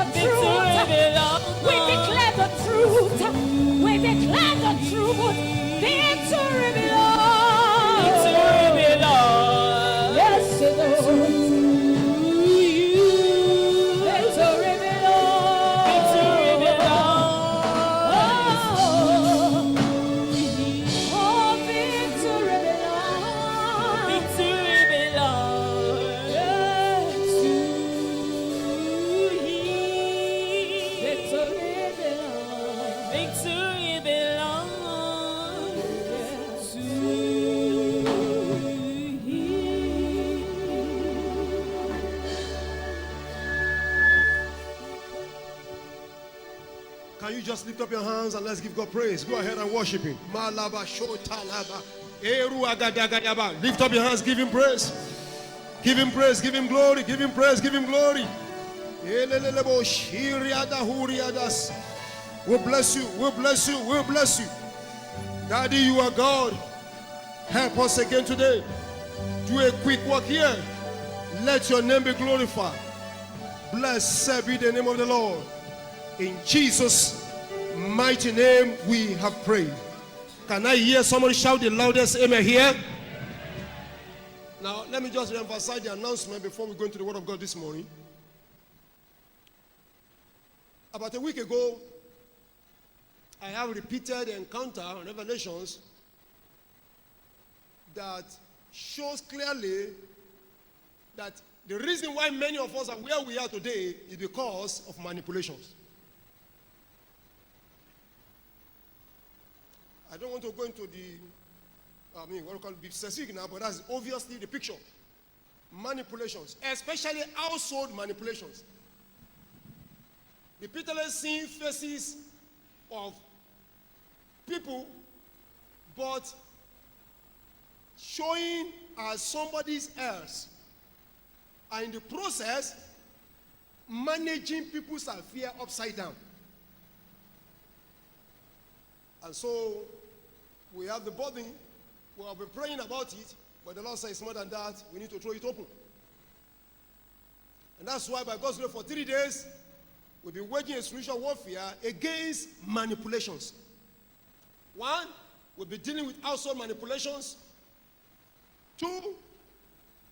the truth. We declare the truth. We declare the truth. Victory belongs. Victory belongs. Yes, Lord. Victory belongs. Victory belongs. Oh, victory belongs. Victory belongs. Yes, to Him. Victory belongs. Victory belongs. Yes, to Can you just lift up your hands and let's give God praise? Go ahead and worship Him. Malaba shotalaba. Eru agadagayaba. Lift up your hands, give Him praise. Give Him praise, give Him glory, give Him praise, give Him glory. Elelelebo shiriada huriadas. We bless you, we bless you, we bless you. Daddy, you are God. Help us again today. Do a quick work here. Let your name be glorified. Blessed be the name of the Lord. In Jesus' mighty name we have prayed. Can I hear someone shout the loudest amen here? Now, let me just emphasize the announcement before we go into the Word of God this morning. About a week ago, I have repeated encounter and revelations that shows clearly that the reason why many of us are where we are today is because of manipulations. I don't want to go into what we call be specific now, but that's obviously the picture. Manipulations, especially household manipulations. Repeatedly seeing faces of people, but showing as somebody else. And in the process, managing people's affairs upside down. And so, we have the burden. We have been praying about it, but the Lord says more than that. We need to throw it open. And that's why by God's grace for 3 days, we've been waging a spiritual warfare against manipulations. One, we'll be dealing with household manipulations. Two,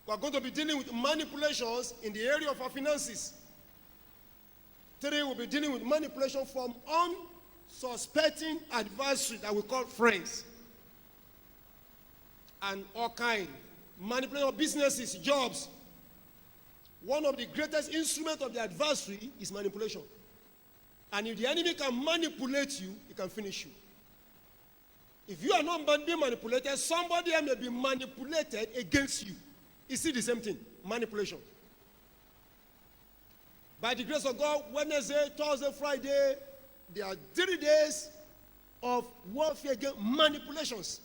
we're going to be dealing with manipulations in the area of our finances. Three, we'll be dealing with manipulation from unsuspecting adversary that we call friends. And all kind. Manipulation of businesses, jobs. One of the greatest instruments of the adversary is manipulation. And if the enemy can manipulate you, he can finish you. If you are not being manipulated, somebody else may be manipulated against you. You see the same thing, manipulation. By the grace of God, Wednesday, Thursday, Friday, there are 3 days of warfare against manipulations.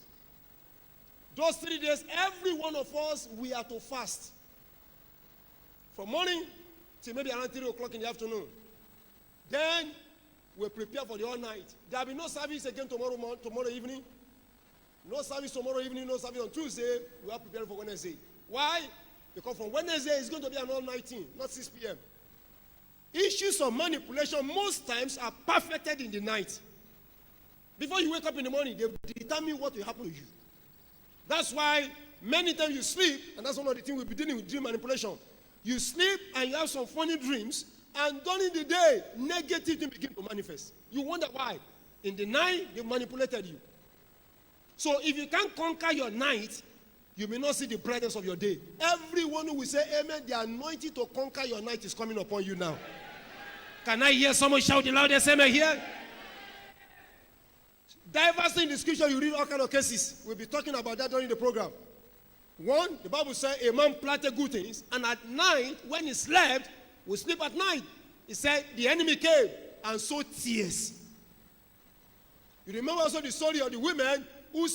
Those 3 days, every one of us, we are to fast. From morning till maybe around 3 o'clock in the afternoon. Then we prepare for the all night. There will be no service again tomorrow evening. No service tomorrow evening, no service on Tuesday. We are preparing for Wednesday. Why? Because from Wednesday, it's going to be an all-night thing, not 6 p.m. Issues of manipulation most times are perfected in the night. Before you wake up in the morning, they determine what will happen to you. That's why many times you sleep, and that's one of the things we'll be dealing with, dream manipulation. You sleep and you have some funny dreams, and during the day, negative things begin to manifest. You wonder why. In the night, they manipulated you. So if you can't conquer your night, you may not see the brightness of your day. Everyone who will say amen, the anointing to conquer your night is coming upon you now. Can I hear someone shout the loudest amen here? Diversely in the scripture, you read all kinds of cases. We'll be talking about that during the program. One, the Bible says a man planted good things, and at night, when he slept, we sleep at night. He said the enemy came and sowed tears. You remember also the story of the women who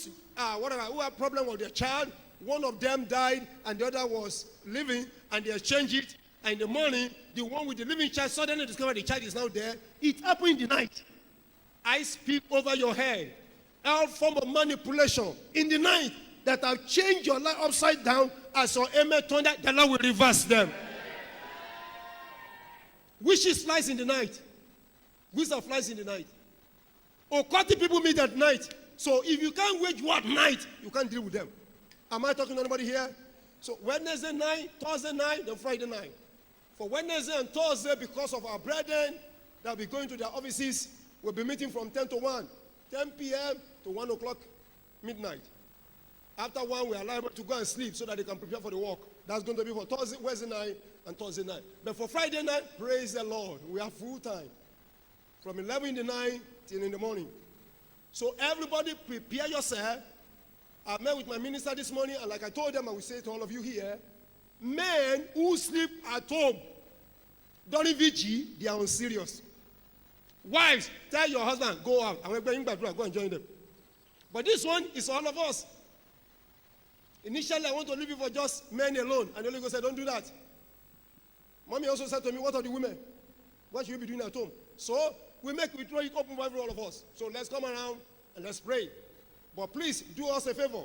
had problem with their child. One of them died and the other was living, and they exchanged it. And in the morning, the one with the living child suddenly discovered the child is now there. It happened in the night. I speak over your head. All form of manipulation in the night that have changed your life upside down, as your amen thunder, the Lord will reverse them. Wishes flies in the night. Wisdom flies in the night. Occultic people meet at night. So if you can't wage war at night, you can't deal with them. Am I talking to anybody here? So Wednesday night, Thursday night, then Friday night. For Wednesday and Thursday, because of our brethren that will be going to their offices, we'll be meeting from 10 to 1. 10 p.m. to 1 o'clock midnight. After 1, we are liable to go and sleep so that they can prepare for the work. That's going to be for Thursday, Wednesday night, and Thursday night. But for Friday night, praise the Lord. We have full time. From 11 in the night till in the morning. So everybody prepare yourself. I met with my minister this morning, and like I told them, I will say to all of you here, men who sleep at home during VG, they are unserious. Wives, tell your husband, go out. I'm going back, go and join them. But this one is all of us. Initially, I want to leave it for just men alone. And the Holy Ghost said, don't do that. Mommy also said to me, what are the women? What should we be doing at home? So, we throw it open for all of us. So let's come around and let's pray. But please, do us a favor.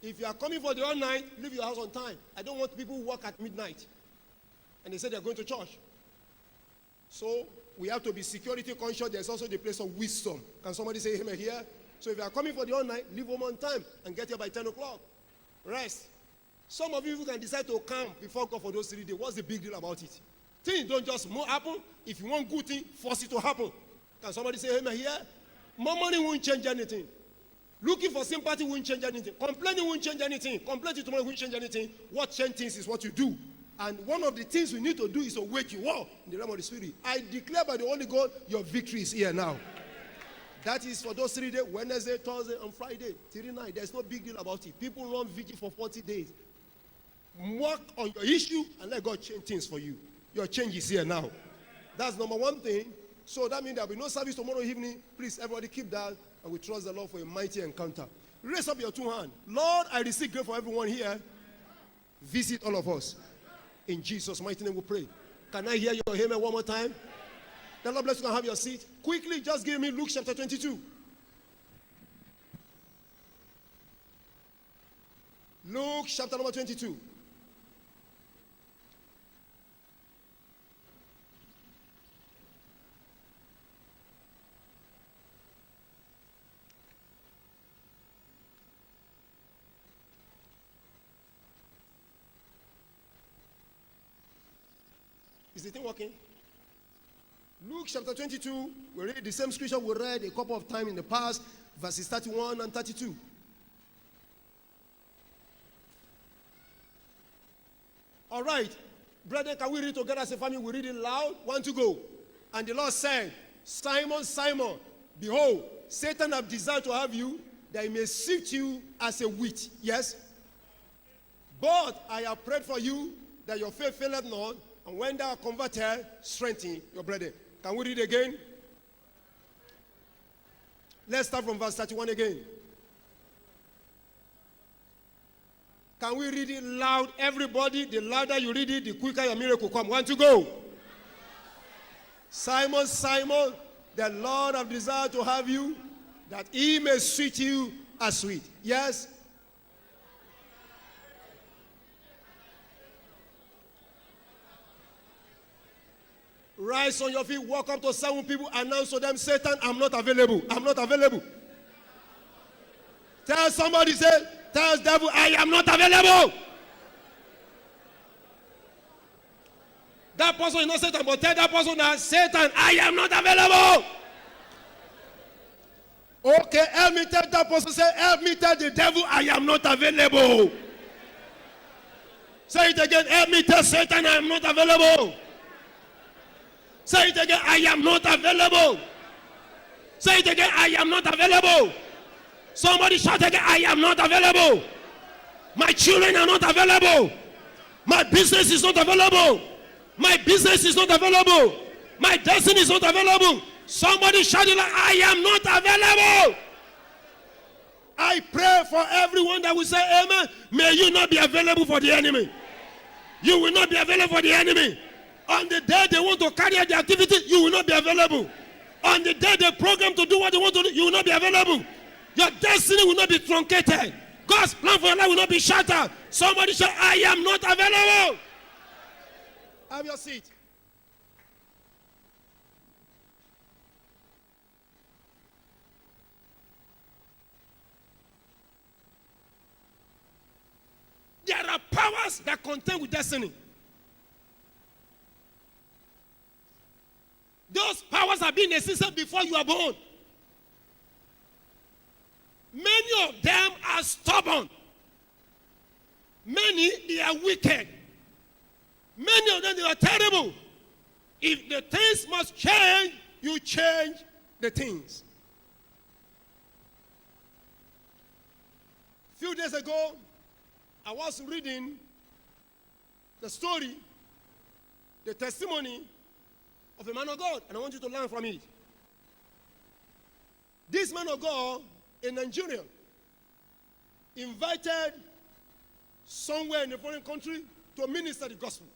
If you are coming for the all night, leave your house on time. I don't want people who work at midnight. And they say they're going to church. So, we have to be security conscious. There's also the place of wisdom. Can somebody say amen here? So if you are coming for the all night, leave home on time and get here by 10 o'clock. Rest. Some of you can decide to come before God for those 3 days. What's the big deal about it? Things don't just happen. If you want good thing, force it to happen. Can somebody say amen here? More money won't change anything. Looking for sympathy won't change anything. Complaining won't change anything. Complaining tomorrow won't change anything. What changes things is what you do. And one of the things we need to do is to wake you up in the realm of the Spirit. I declare by the Holy God, your victory is here now. That is for those 3 days, Wednesday, Thursday, and Friday, 39. There's no big deal about it. People run vigil for 40 days. Work on your issue and let God change things for you. Your change is here now. That's number one thing. So that means there will be no service tomorrow evening. Please, everybody keep that, and we trust the Lord for a mighty encounter. Raise up your 2 hands. Lord, I receive grace for everyone here. Visit all of us. In Jesus' mighty name we pray. Can I hear your amen one more time? The Lord bless you. Can have your seat. Quickly, just give me Luke chapter 22. Luke chapter number 22. Is the thing working? Luke chapter 22, we read the same scripture we read a couple of times in the past, verses 31 and 32. All right, brethren, can we read together as a family? We read it loud. 1 to go. And the Lord said, Simon, Simon, behold, Satan hath desired to have you, that he may sift you as a wheat. Yes? But I have prayed for you, that your faith faileth not, and when thou art converted, strengthen your brethren. Can we read again? Let's start from verse 31 again. Can we read it loud? Everybody, the louder you read it, the quicker your miracle come. 1 to go. Simon, Simon, the Lord hath desired to have you, that he may sweet you as sweet. Yes? Rise on your feet, walk up to 7 people, announce to them, Satan, I'm not available. I'm not available. Tell somebody, tell the devil, I am not available. That person is not Satan, but tell that person that, Satan, I am not available. Okay, help me tell that person, say, help me tell the devil, I am not available. Say it again, help me tell Satan, I am not available. Say it again, I am not available. Say it again, I am not available. Somebody shout again, I am not available. My children are not available. My business is not available. My business is not available. My destiny is not available. Somebody shout it like, I am not available. I pray for everyone that will say amen. May you not be available for the enemy. You will not be available for the enemy. On the day they want to carry out the activity, you will not be available. On the day they program to do what they want to do, you will not be available. Your destiny will not be truncated. God's plan for your life will not be shattered. Somebody say, I am not available. Have your seat. powers that contend with destiny. Those powers have been existed before you are born. Many of them are stubborn. Many, they are wicked. Many of them, they are terrible. If the things must change, you change the things. A few days ago, I was reading the story, the testimony of a man of God, and I want you to learn from it. This man of God, a Nigerian, invited somewhere in a foreign country to minister the gospel.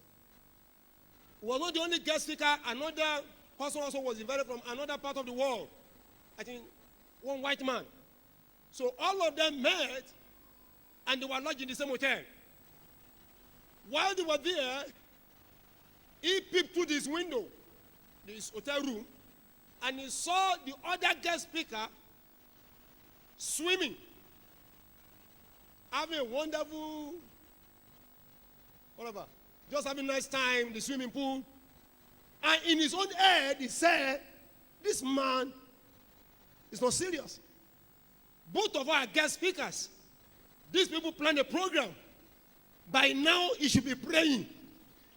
He was not the only guest speaker. Another person also was invited from another part of the world. I think one white man. So all of them met, and they were lodged in the same hotel. While they were there, he peeped through this window, this hotel room, and he saw the other guest speaker swimming, having a wonderful, whatever, just having a nice time in the swimming pool. And in his own head, he said, this man is not serious. Both of our guest speakers, these people plan a program. By now, he should be praying.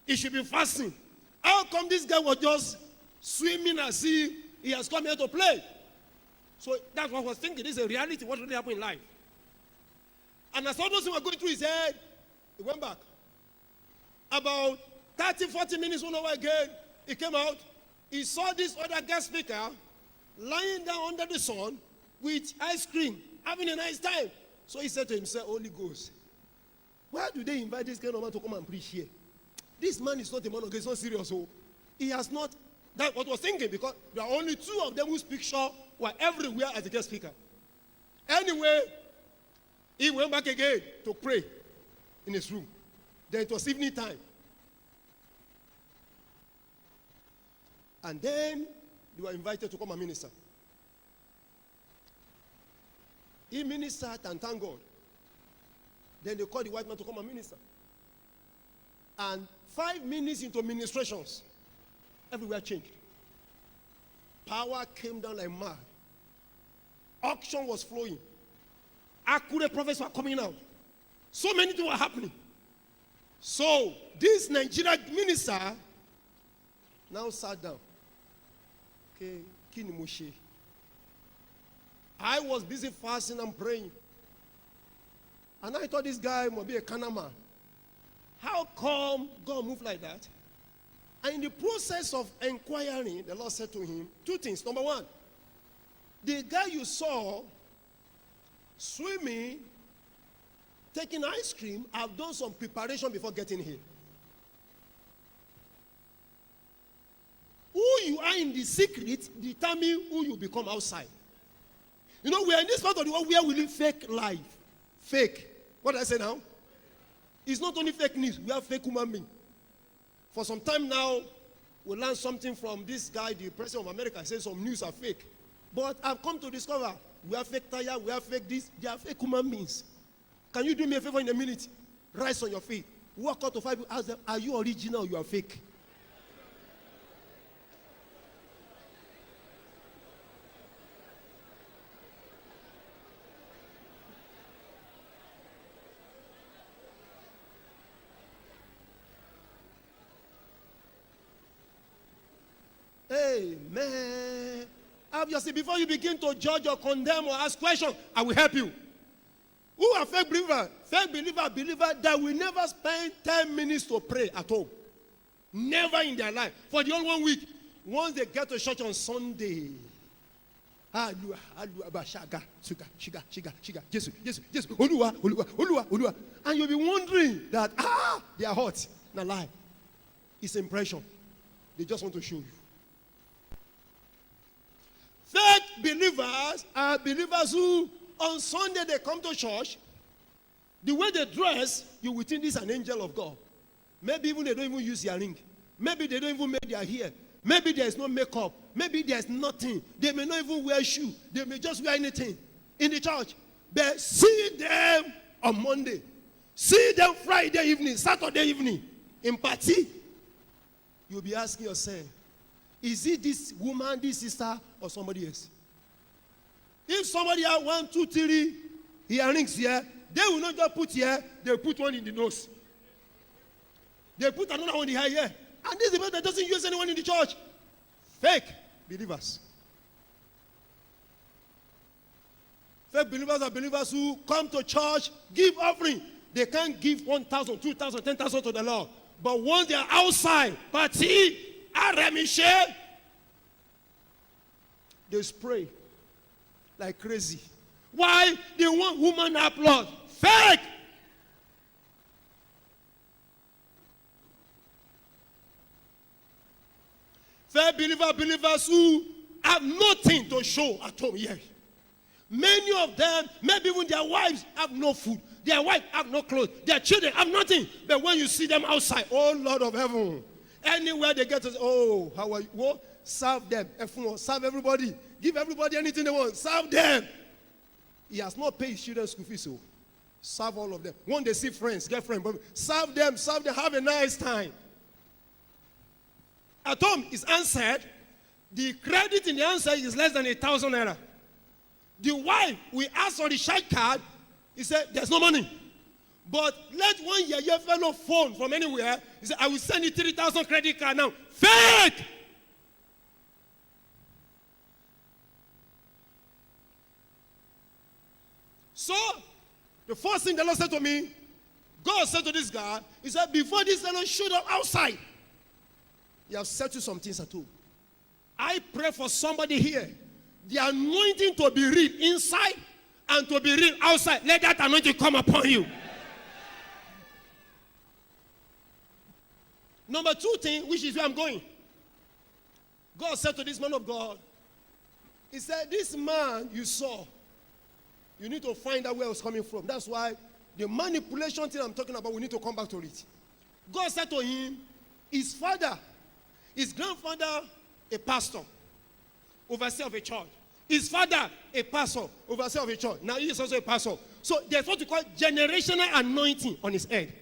He should be fasting. How come this guy was just swimming as if he has come here to play? So that's what I was thinking. This is a reality, what really happened in life. And as all those things were going through his head, he went back. About 30, 40 minutes, 1 hour again, he came out. He saw this other guest speaker lying down under the sun with ice cream, having a nice time. So he said to himself, Holy Ghost, why do they invite this kind of man to come and preach here? This man is not a man of God, he's not serious. So he has not, that's what I was thinking, because there are only 2 of them who speak short, were everywhere as a guest speaker. Anyway, he went back again to pray in his room. Then it was evening time. And then they were invited to come and minister. He ministered and thanked God. Then they called the white man to come and minister. And 5 minutes into ministrations, everywhere changed. Power came down like mad. Auction was flowing. Accurate prophets were coming out. So many things were happening. So this Nigerian minister now sat down. Okay, Kini Moshe. I was busy fasting and praying. And I thought this guy must be a Kana man. How come God moved like that? And in the process of inquiring, the Lord said to him 2 things. Number 1, the guy you saw swimming, taking ice cream, I've done some preparation before getting here. Who you are in the secret determine who you become outside. You know, we are in this part of the world where we live fake life. Fake. What did I say now? It's not only fake news, we have fake human beings. For some time now, we learned something from this guy, the president of America, says some news are fake. But I've come to discover we have fake tire, we have fake this, they are fake human beings. Can you do me a favor in a minute? Rise on your feet. Walk out to 5 people, ask them, are you original or you are fake? Amen. Obviously, before you begin to judge or condemn or ask questions, I will help you. Who are fake believers? Fake believer that will never spend 10 minutes to pray at home. Never in their life. For the whole 1 week. Once they get to church on Sunday, and you will be wondering that, they are hot. Now lie. It's impression. They just want to show you. Fake believers are believers who, on Sunday, they come to church. The way they dress, you will think this is an angel of God. Maybe even they don't even use their ring. Maybe they don't even make their hair. Maybe there is no makeup. Maybe there is nothing. They may not even wear shoes. They may just wear anything in the church. But see them on Monday. See them Friday evening, Saturday evening, in party. You'll be asking yourself, is it this woman, this sister, or somebody else? If somebody has 1, 2, 3 earrings here, they will not just put here, they'll put one in the nose. They put another one in the hair here. And this is the man that doesn't use anyone in the church. Fake believers. Fake believers are believers who come to church, give offering. They can't give 1,000, 2,000, 10,000 to the Lord. But once they are outside, party, aramishe, they spray like crazy. Why? They want woman applaud. Fake! Fake believers who have nothing to show at home here. Many of them, maybe even their wives have no food. Their wives have no clothes. Their children have nothing. But when you see them outside, oh Lord of heaven, anywhere they get to say, oh, how are you? Well, serve them. Serve everybody. Give everybody anything they want. Serve them. He has not paid his children's school fees, so serve all of them. When they see friends, get friends, but serve them, have a nice time. At home is answered. The credit in the answer is less than 1,000 naira. The wife, we asked for the child card. He said, there's no money. But let one year fellow phone from anywhere. He said, I will send you 3,000 credit card now. Fake! So, the first thing the Lord said to me, God said to this guy, he said, before this fellow showed up outside, you have settled some things at home. I pray for somebody here. The anointing to be real inside and to be real outside. Let that anointing come upon you. Number 2 thing, which is where I'm going. God said to this man of God, he said, this man you saw, you need to find out where it was coming from. That's why the manipulation thing I'm talking about, we need to come back to it. God said to him, his father, his grandfather, a pastor, overseer of a church. His father, a pastor, overseer of a church. Now he is also a pastor. So there's what we call generational anointing on his head.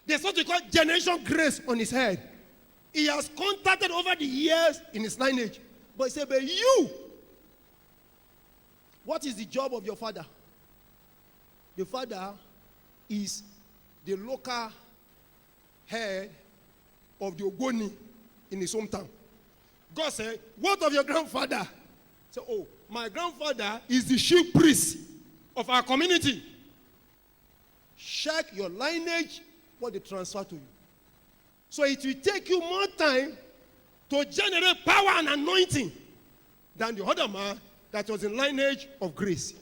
There's what we call generation grace on his head. He has contacted over the years in his lineage. But he said, but you, what is the job of your father? The father is the local head of the Ogoni in his hometown. God said, what of your grandfather? So, oh, my grandfather is the chief priest of our community. Check your lineage, what they transfer to you. So it will take you more time to generate power and anointing than the other man that was in lineage of grace.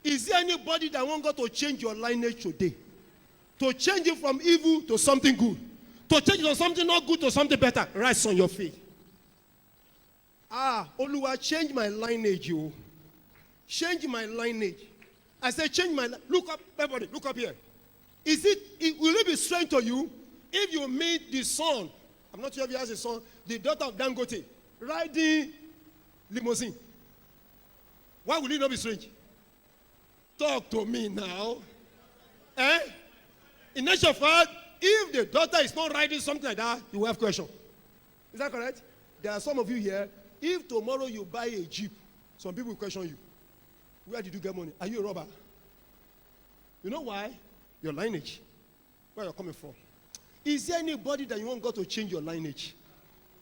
Is there anybody that wants God to change your lineage today? To change it from evil to something good? To change it from something not good to something better? Rise on your feet. Oluwa, change my lineage, you. Change my lineage. I say, change my lineage. Look up, everybody, look up here. Will it be strange to you if you meet the son, I'm not sure if he has a son, the daughter of Dangote, riding limousine? Why will it not be strange? Talk to me now. In actual fact, if the daughter is not riding something like that, you will have question. Is that correct? There are some of you here, if tomorrow you buy a Jeep, some people will question you. Where did you get money? Are you a robber? You know why? Your lineage. Where you're coming from. Is there anybody that you want God to change your lineage?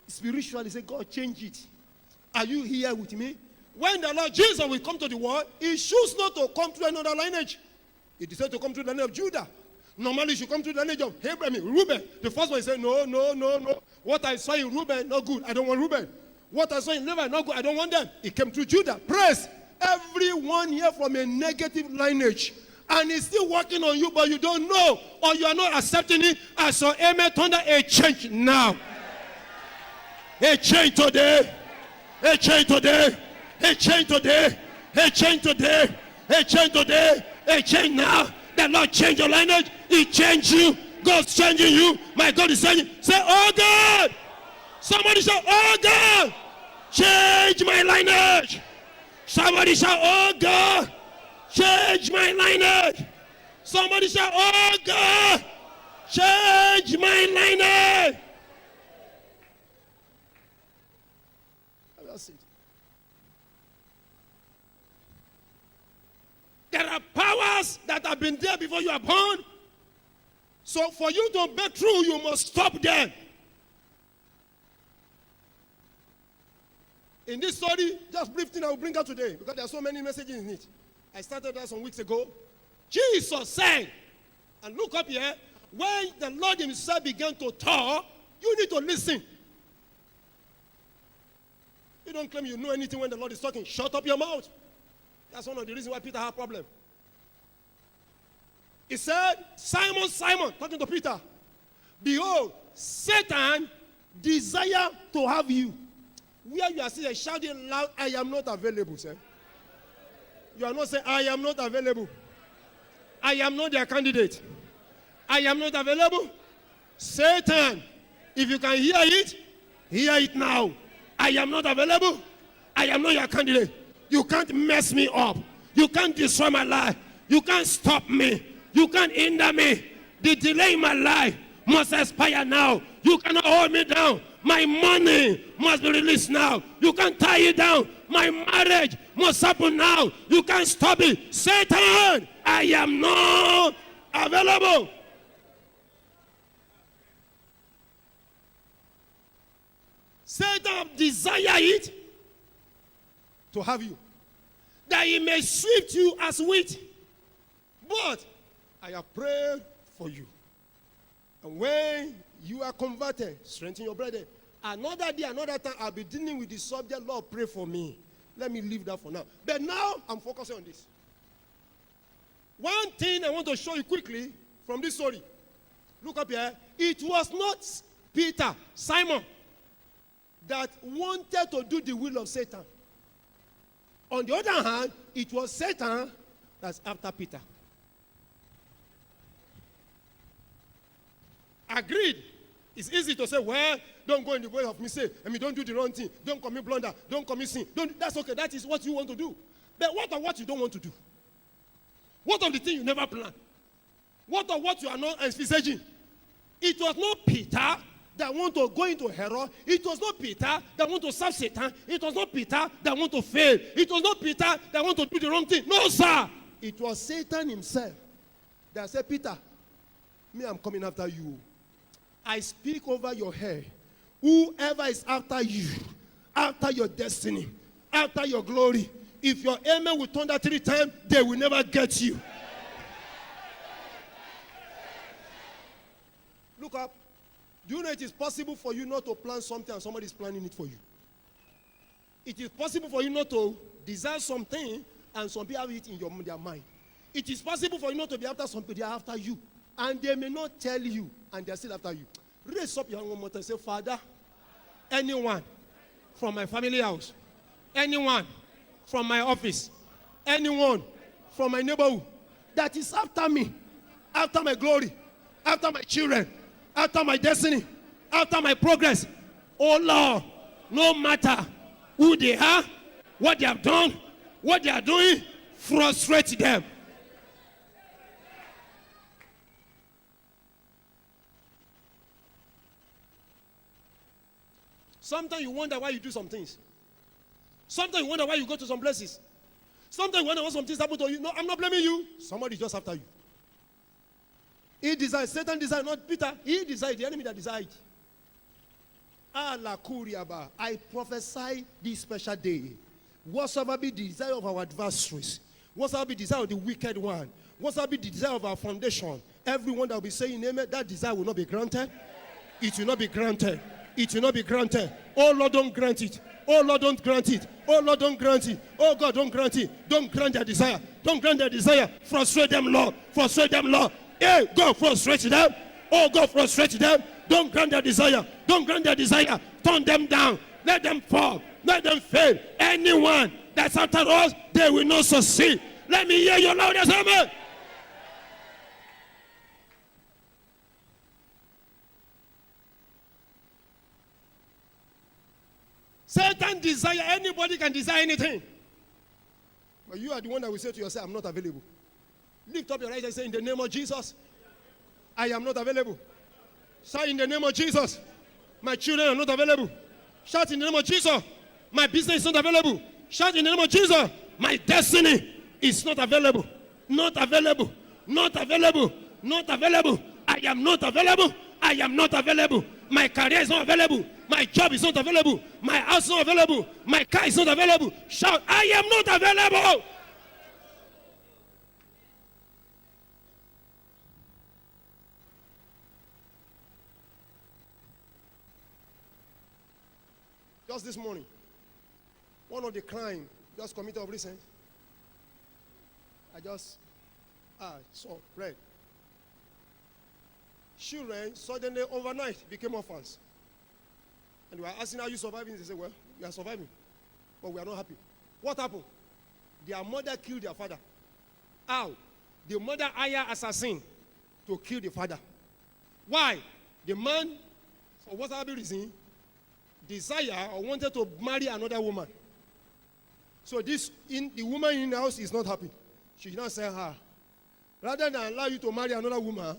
Spiritually, say, God, change it. Are you here with me? When the Lord Jesus will come to the world, he chose not to come through another lineage. He decided to come through the lineage of Judah. Normally, he should come through the lineage of Abraham, Reuben. The first one said, no. What I saw in Reuben, not good. I don't want Reuben. What I saw in Levi, not good. I don't want them. He came through Judah. Praise. Everyone here from a negative lineage. And he's still working on you, but you don't know. Or you are not accepting it. As your amen thunder, a change now. A change today. A change today. A change today. A change today. A change today. A change now. The Lord change your lineage. He changed you. God's changing you. My God is changing. Say, oh God. Somebody shout, oh God. Change my lineage. Somebody shout, oh God. Change my lineage. Somebody shout, oh God, change my lineage. That's it. There are powers that have been there before you are born. So for you to break through, you must stop them. In this story, just brief thing I will bring out today, because there are so many messages in it. I started that some weeks ago. Jesus said, and look up here, when the Lord himself began to talk, you need to listen. You don't claim you know anything when the Lord is talking. Shut up your mouth. That's one of the reasons why Peter had a problem. He said, Simon, Simon, talking to Peter, behold, Satan desire to have you. Where you are still shouting loud, I am not available, sir. You are not saying, I am not available. I am not their candidate. I am not available. Satan, if you can hear it now. I am not available. I am not your candidate. You can't mess me up. You can't destroy my life. You can't stop me. You can't hinder me. The delay in my life must expire now. You cannot hold me down. My money must be released now. You can't tie it down. My marriage must happen now. You can't stop it. Satan, I am not available. Satan desire it to have you, that he may sweep you as wheat. But I have prayed for you. And when you are converted, strengthen your brother. Another day, another time, I'll be dealing with the subject. Lord, pray for me. Let me leave that for now. But now, I'm focusing on this. One thing I want to show you quickly from this story. Look up here. It was not Peter, Simon, that wanted to do the will of Satan. On the other hand, it was Satan that's after Peter. Agreed. It's easy to say, well, don't go in the way of mistake. Don't do the wrong thing. Don't commit blunder. Don't commit sin. That's okay. That is what you want to do. But what of what you don't want to do? What of the thing you never planned? What of what you are not envisaging? It was not Peter that want to go into error. It was not Peter that want to serve Satan. It was not Peter that want to fail. It was not Peter that want to do the wrong thing. No, sir. It was Satan himself that said, Peter, me, I'm coming after you. I speak over your head. Whoever is after you, after your destiny, after your glory, if your amen will thunder 3 times, they will never get you. Look up. Do you know it is possible for you not to plan something and somebody is planning it for you? It is possible for you not to desire something and some people have it in their mind. It is possible for you not to be after something, they are after you. And they may not tell you, and they are still after you. Raise up your hand one more time and say, Father, anyone from my family house, anyone from my office, anyone from my neighborhood that is after me, after my glory, after my children, after my destiny, after my progress, oh Lord, no matter who they are, what they have done, what they are doing, frustrate them. Sometimes you wonder why you do some things. Sometimes you wonder why you go to some places. Sometimes you wonder why some things happen to you. No, I'm not blaming you. Somebody just after you. He desired, Satan desired, not Peter. He desired, the enemy that desired. I prophesy this special day. Whatsoever be the desire of our adversaries, whatsoever be the desire of the wicked one, whatsoever be the desire of our foundation, everyone that will be saying amen, that desire will not be granted. It will not be granted. It will not be granted. Oh Lord, don't grant it. Oh Lord, don't grant it. Oh Lord, don't grant it. Oh God, don't grant it. Don't grant their desire. Don't grant their desire. Frustrate them, Lord. Frustrate them, Lord. Hey, God, frustrate them. Oh God, frustrate them. Don't grant their desire. Don't grant their desire. Turn them down. Let them fall. Let them fail. Anyone that's after us, they will not succeed. Let me hear your loudest amen. Satan desire, anybody can desire anything. But you are the one that will say to yourself, I'm not available. Lift up your eyes and say, in the name of Jesus, I am not available. Say, in the name of Jesus, my children are not available. Shout, in the name of Jesus, my business is not available. Shout, in the name of Jesus, my destiny is not available. Not available. Not available. Not available. I am not available. I am not available. My career is not available. My job is not available. My house is not available. My car is not available. Shout, I am not available. Just this morning, one of the crime just committed of recent, I just saw, read. Children suddenly overnight became orphans. And we are asking, how you surviving? They say, well, we are surviving, but we are not happy. What happened? Their mother killed their father. How? The mother hired assassin to kill the father. Why? The man, for whatever reason, desire or wanted to marry another woman. So the woman in the house is not happy. She did not say her. Rather than allow you to marry another woman,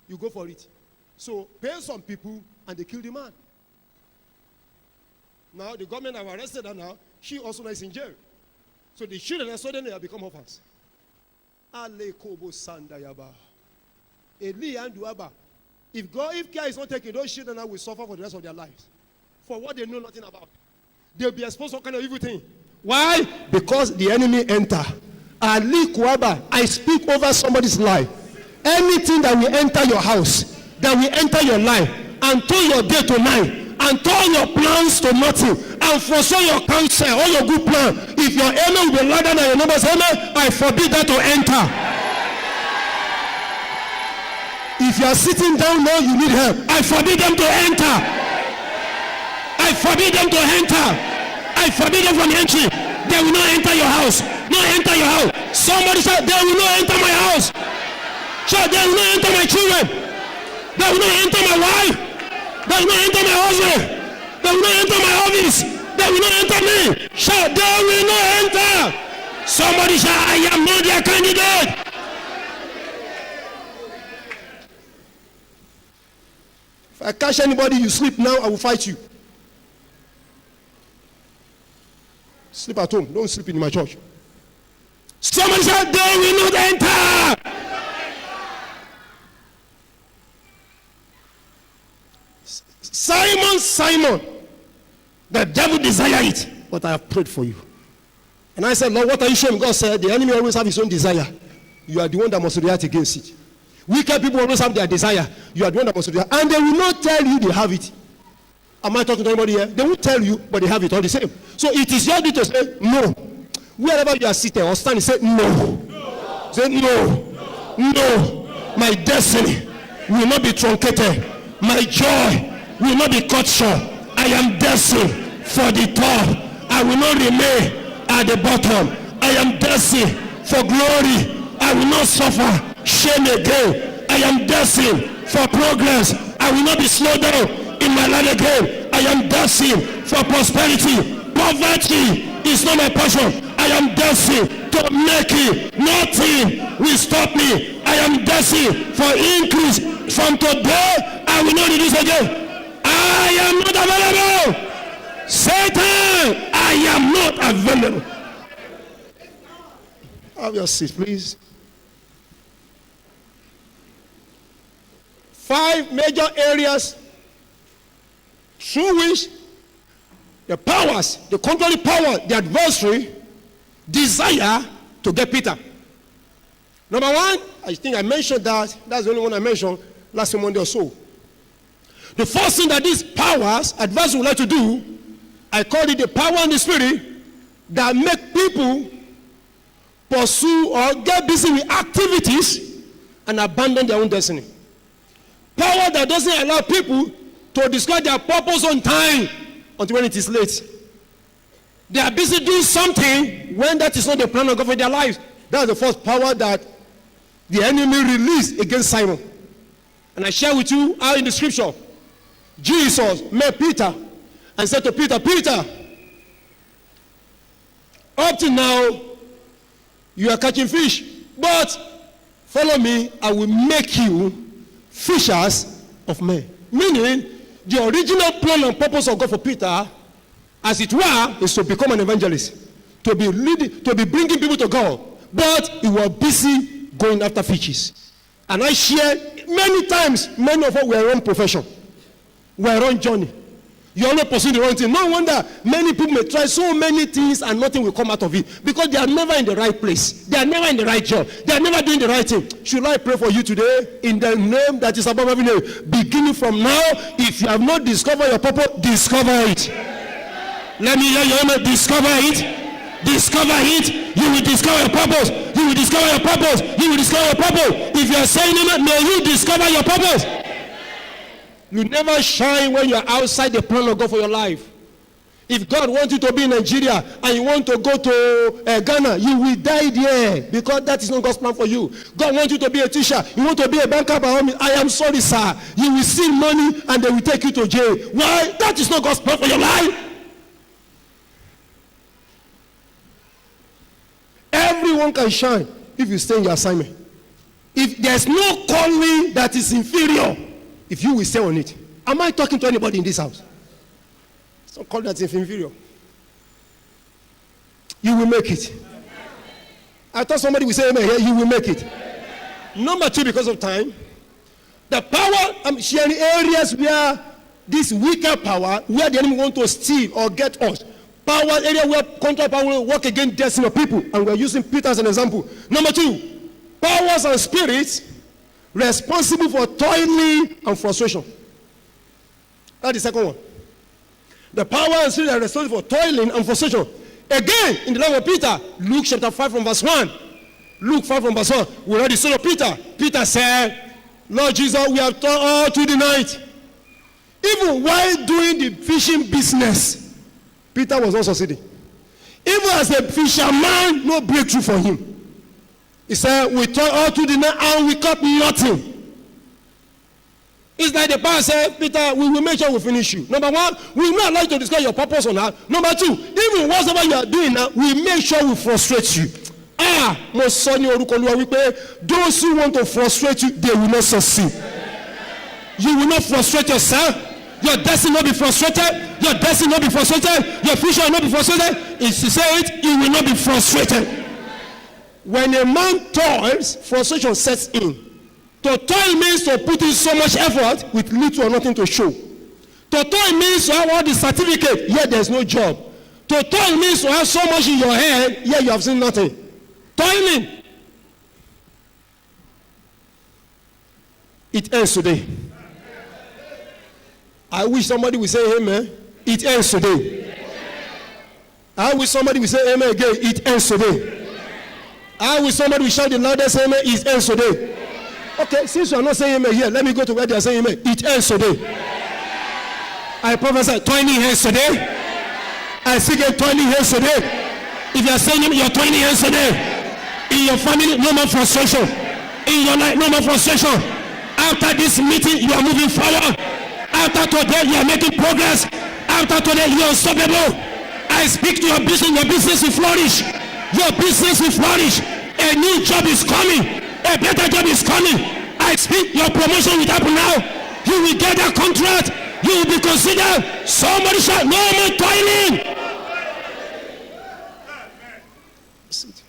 you go for it. So pay some people and they kill the man. Now the government have arrested her now. She also is in jail. So the children are suddenly have become orphans. If care is not taken, those children will suffer for the rest of their lives. For what they know nothing about. They'll be exposed to all kind of evil thing. Why? Because the enemy enter. Ali Kuaba, I speak over somebody's life. Anything that will enter your house, that will enter your life, and turn your day to night, and turn your plans to nothing, and forsake your counsel, all your good plan. If your amen will be louder than your neighbor's amen, I forbid that to enter. If you are sitting down now, you need help. I forbid them to enter. I forbid them to enter. I forbid them from entry. They will not enter your house. Not enter your house. Somebody said, they will not enter my house. Shout, they will not enter my children. They will not enter my wife. They will not enter my husband. They will not enter my office. They will not enter me. Shout, they will not enter. Somebody shout, I am not their candidate. If I catch anybody, you sleep now, I will fight you. Sleep at home. Don't sleep in my church. Somebody said, they will not enter. Simon, the devil desire it, but I have prayed for you. And I said, Lord, what are you showing? God said, the enemy always have his own desire. You are the one that must react against it. Wicked people always have their desire. You are the one that must react. And they will not tell you they have it. Am I talking to anybody here? They won't tell you, but they have it all the same. So it is your duty to say no. Wherever you are seated or standing, say no. No. Say no. No. No. My destiny will not be truncated. My joy will not be cut short. I am destined for the top. I will not remain at the bottom. I am destined for glory. I will not suffer shame again. I am destined for progress. I will not be slowed down in my life again. I am destined for prosperity. Poverty is not my passion. I am destined to make it. Nothing will stop me. I am destined for increase. From today, I will not reduce again. I am not available. Satan, I am not available. Have your seat, please. 5 major areas through which the powers, the controlling power, the adversary, desire to get Peter. Number 1, I think I mentioned that. That's the only one I mentioned last Monday or so. The first thing that these powers, adversary would like to do, I call it the power in the spirit that make people pursue or get busy with activities and abandon their own destiny. Power that doesn't allow people to discover their purpose on time until when it is late. They are busy doing something when that is not the plan of God for their lives. That's the first power that the enemy released against Simon. And I share with you how in the scripture, Jesus met Peter and said to Peter, Peter, up to now, you are catching fish, but Follow me, I will make you fishers of men. Meaning, the original plan and purpose of God for Peter, as it were, is to become an evangelist, to be leading, to be bringing people to God. But he was busy going after fishes. And I share many times, many of us were on profession, we're on journey. You only pursue the wrong thing. No wonder many people may try so many things and nothing will come out of it, because they are never in the right place. They are never in the right job. They are never doing the right thing. Should I pray for you today in the name that is above every name? Beginning from now, if you have not discovered your purpose, discover it. Let me hear your name. Discover it. Discover it. You will discover your purpose. You will discover your purpose. You will discover your purpose. If you are saying amen, may you discover your purpose. You never shine when you are outside the plan of God for your life. If God wants you to be in Nigeria and you want to go to Ghana, you will die there, because that is not God's plan for you. God wants you to be a teacher. You want to be a banker, by all means. I am sorry, sir. You will steal money and they will take you to jail. Why? That is not God's plan for your life. Everyone can shine if you stay in your assignment. If there's no calling that is inferior, if you will stay on it. Am I talking to anybody in this house? It's not calling that is inferior. You will make it. I thought somebody would say amen here. You will make it. Number two, because of time, the power, I'm sharing areas where this weaker power, where the enemy want to steal or get us. Power area where contrary power will work against destiny of people, and we're using Peter as an example. Number two, powers and spirits responsible for toiling and frustration. That's the second one. The power and spirit are responsible for toiling and frustration. Again, in the life of Peter, Luke chapter 5 from verse 1. Luke 5 from verse 1. We read the story of Peter. Peter said, Lord Jesus, we have toiled all through the night. Even while doing the fishing business, Peter was not succeeding. Even as a fisherman, no breakthrough for him. He said, we toiled all through the night and we caught nothing. It's like the pastor said, Peter, we will make sure we finish you. Number one, we will not allow you to discover your purpose on that. Number two, even whatever you are doing now, we make sure we frustrate you. Those who want to frustrate you, they will not succeed. You will not frustrate yourself. Your destiny will not be frustrated. Your destiny will not be frustrated. Your future will not be frustrated. If you say it, you will not be frustrated. When a man toils, frustration sets in. To toil means to put in so much effort with little or nothing to show. To toil means to have all the certificate, yet there's no job. To toil means to have so much in your head, yet you have seen nothing. Toiling. It ends today. I wish somebody would say amen. It ends today. I wish somebody would say amen again. It ends today. I wish somebody will shout the loudest amen. It ends today. Okay, since you are not saying amen here, let me go to where they are saying amen. It ends today. I prophesy, toiling ends today. I see them toiling ends today. If you are saying amen, you're toiling ends today. In your family, no more frustration. In your life, no more frustration. After this meeting, you are moving forward. After today, you are making progress. After today, you are unstoppable. I speak to your business will flourish. Your business will flourish. A new job is coming. A better job is coming. I speak your promotion will happen now. You will get a contract. You will be considered. Somebody shout, no more toiling. Sit.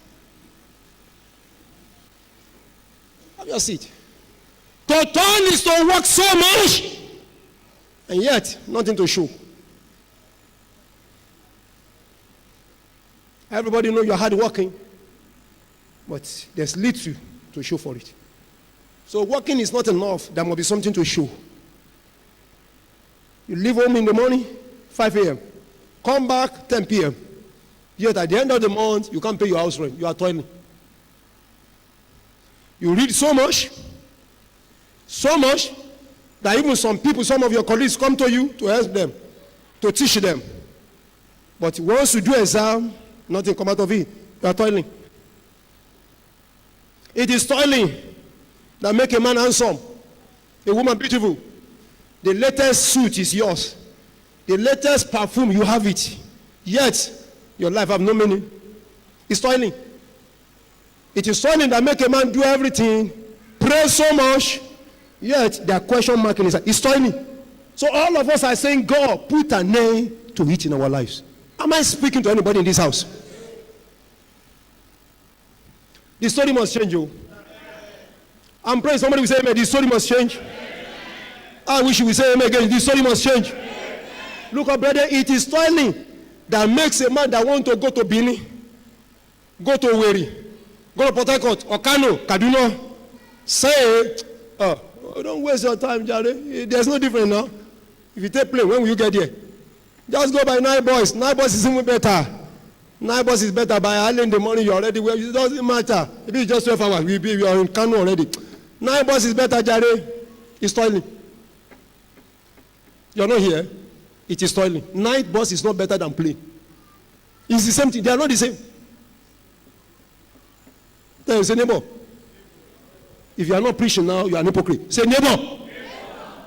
Have your seat. To toil is to work so much, and yet nothing to show. Everybody knows you're hard working, but there's little to show for it. So working is not enough. There must be something to show. You leave home in the morning, 5 a.m. Come back, 10 p.m. Yet at the end of the month, you can't pay your house rent. You are toiling. You read so much that even some people, some of your colleagues come to you to help them, to teach them. But once you do exam, nothing come out of it. You are toiling. It is toiling that make a man handsome, a woman beautiful. The latest suit is yours. The latest perfume, you have it. Yet, your life have no meaning. It's toiling. It is toiling that make a man do everything, pray so much, yet there are question mark in his heart. It's toiling. So all of us are saying, God, put a name to it in our lives. Am I speaking to anybody in this house? The story must change, you. I'm praying somebody will say amen. The story must change. I wish you would say amen again. The story must change. Look up, brother, it is toiling that makes a man that want to go to Bini, go to Weri, go to Port Harcourt, or Kano, Kaduna, say, oh, don't waste your time, Jerry. There's no difference now. If you take plane, when will you get there? Just go by 9 boys. 9 boys is even better. 9 boys is better. By early in the morning, you're already where. It doesn't matter. Maybe it's just 12 hours. We are in Kano already. 9 boys is better, Jerry. It's toiling. You're not here. It is toiling. 9 bus is not better than plane. It's the same thing. They are not the same. Tell say neighbor. If you are not preaching now, you are an hypocrite. Say neighbor.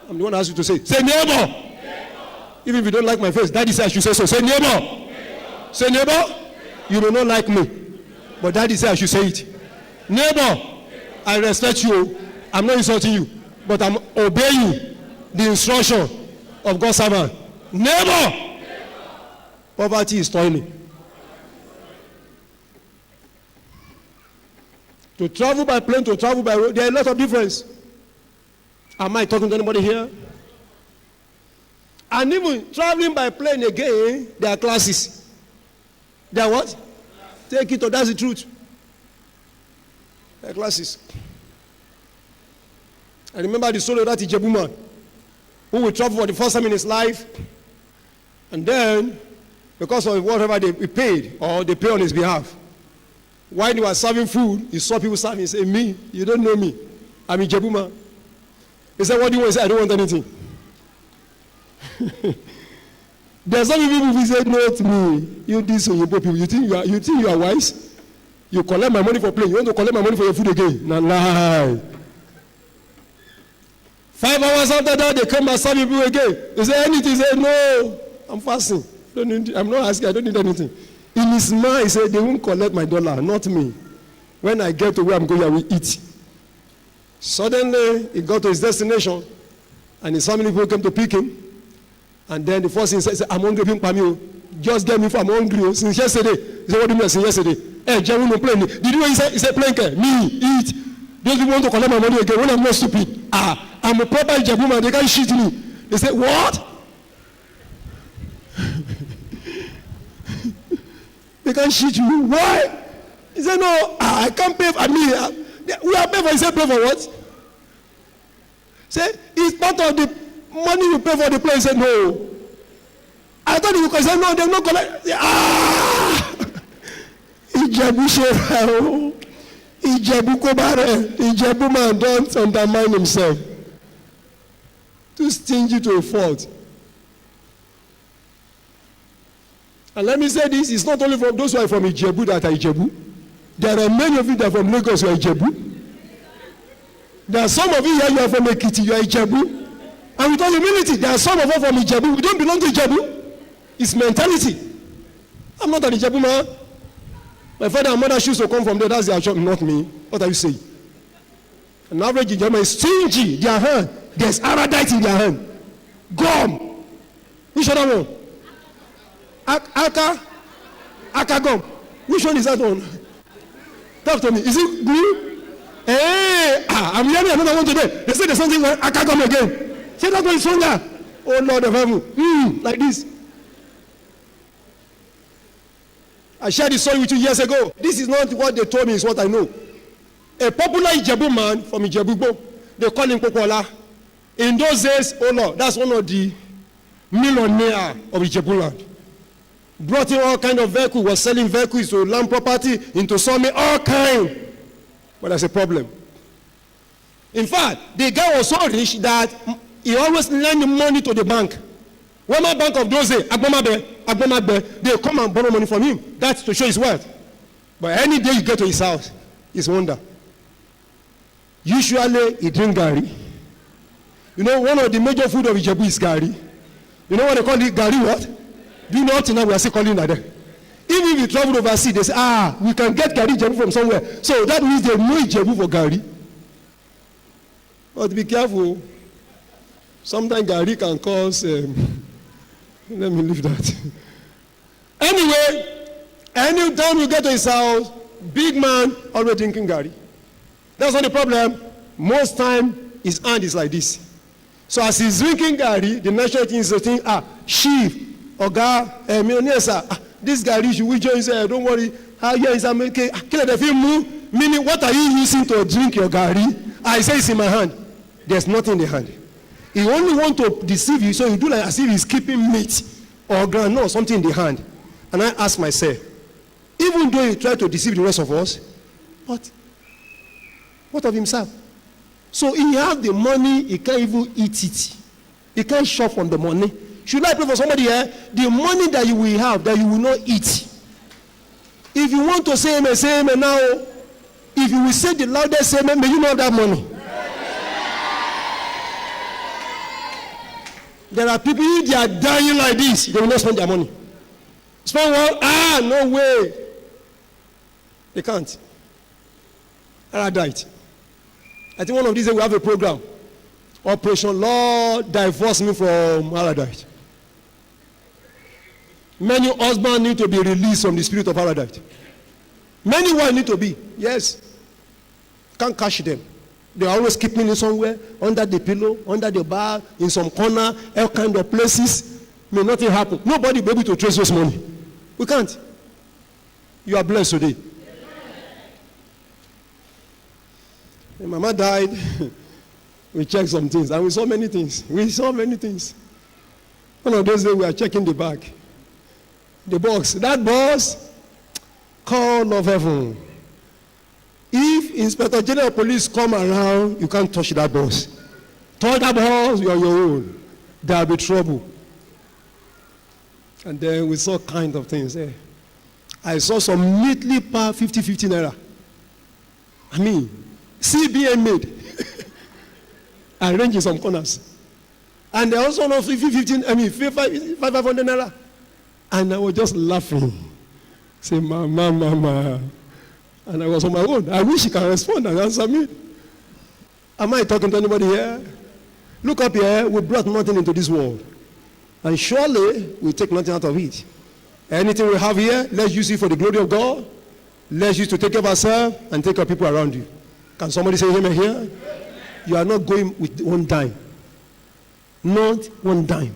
I'm the one who asked you to say. Say neighbor. Even if you don't like my face, daddy said I should say so. Say neighbor. Say neighbor. You may not like me, but daddy said I should say it. Neighbor, I respect you. I'm not insulting you, but I'm obeying the instruction of God's servant. Neighbor. Poverty is toiling. To travel by plane, to travel by road, there are a lot of difference. Am I talking to anybody here? And even traveling by plane again, there are classes. There are what? Take it or that's the truth. There are classes. I remember the story of that Ijebu man who will travel for the first time in his life, and then, because of whatever they paid, or they pay on his behalf, while he was serving food, he saw people serving. He said, me, you don't know me. I'm Ijebu man. He said, what do you want? He said, I don't want anything. There are some people who say, not me. You this or you people. You think you are wise? You collect my money for plane. You want to collect my money for your food again? Nah, lie. 5 hours after that, they come and serve people again. They say anything. They say, no, I'm fasting. I'm not asking. I don't need anything. In his mind, he said, they won't collect my dollar, not me. When I get to where I'm going, I will eat. Suddenly, he got to his destination, and his family people came to pick him. And then the first thing he said, I'm hungry, just get me for I'm hungry. Since yesterday. He said, what do you mean since yesterday? Hey, Jerry, no plane. Did you know he said plane? Me, eat. Those people want to collect my money again when I'm not stupid. I'm a proper Ijebu man, they can't shoot me. They say, what? They can't shoot you. Why? He said, no, I can't pay for me. We are paying for. He said, pay for what? Say, it's part of the money you pay for the plane. He said, no. I thought you could say, no, they're not collect. Ijebu Shera. Ijebu Kobare. Ijebu man don't undermine himself. Too stingy to a fault. And let me say this, it's not only from those who are from Ijebu that are Ijebu. There are many of you that are from Lagos who are Ijebu. There are some of you here, you are from Ekiti, you are Ijebu. And with all humility, there are some of us from Ijebu. We don't belong to Ijebu. It's mentality. I'm not an Ijebu man. My father and mother choose to come from there. That's their job, not me. What are you saying? An average Ijebu man is stingy. Their hand, there's Aradite in their hand. Gum. Which other one? Aka gum. Which one is that one? Talk to me. Is it blue? Hey, I'm hearing another one today. They say there's something like Aka gum again. Say that one is stronger. Oh Lord of heaven. Like this. I shared this story with you years ago. This is not what they told me, it's what I know. A popular Ijebu man from Ijebu, they call him Popola. In those days, oh Lord, that's one of the millionaires of Ijebu land. Brought in all kind of vehicles, was selling vehicles to land property, into Summit, all kind. But there's a problem. In fact, the guy was so rich that he always lent money to the bank. When my bank of those days, Agbomabe, they come and borrow money from him. That's to show his wealth. But any day you get to his house, it's wonder. Usually, he drink gari. You know, one of the major food of Ijebu is gari. You know what they call it? Gari what? Do you know what now we are still calling that? Even Even if you travel overseas, they say, we can get Gari Jebu from somewhere. So that means they know Jebu for Gari. But be careful. Sometimes Gari can cause, let me leave that. Anyway, anytime you get to his house, big man always drinking Gari. That's not the problem. Most time, his hand is like this. So as he's drinking Gari, the natural thing is to think, chief, Oga, millionaire, sir, this Gari, should we join? Say, don't worry. How here is American? Meaning, what are you using to drink your Gari? I say it's in my hand. There's nothing in the hand. He only want to deceive you, so you do like as if he's keeping meat or granola or something in the hand. And I ask myself, even though he tried to deceive the rest of us, but what of himself? So he has the money, he can't even eat it. He can't shop on the money. Should I pray for somebody here? The money that you will have, that you will not eat. If you want to say amen now. If you will say the loudest amen, may you not have that money. There are people, if they are dying like this, they will not spend their money. Spend what? No way. They can't. I died. I think one of these days we have a program. Operation Lord, divorce me from Paradise. Many husbands need to be released from the spirit of Paradise. Many wives need to be. Yes. Can't catch them. They are always keeping it somewhere, under the pillow, under the bar, in some corner, all kind of places. May nothing happen. Nobody will be able to trace this money. We can't. You are blessed today. When Mama died, we checked some things, and we saw many things. One of those days, we are checking the bag. The box. That box, call of heaven. If Inspector General of Police come around, you can't touch that box. Touch that box, you are your own. There will be trouble. And then we saw kind of things there. I saw some neatly per 50 naira. I mean, CBN made. Arranged in some corners. And they also know 500 naira. And I was just laughing. Say, mama. And I was on my own. I wish you can respond and answer me. Am I talking to anybody here? Look up here. We brought nothing into this world. And surely we take nothing out of it. Anything we have here, let's use it for the glory of God. Let's use it to take care of ourselves and take care of people around you. Can somebody say amen here? You are not going with one dime. Not one dime.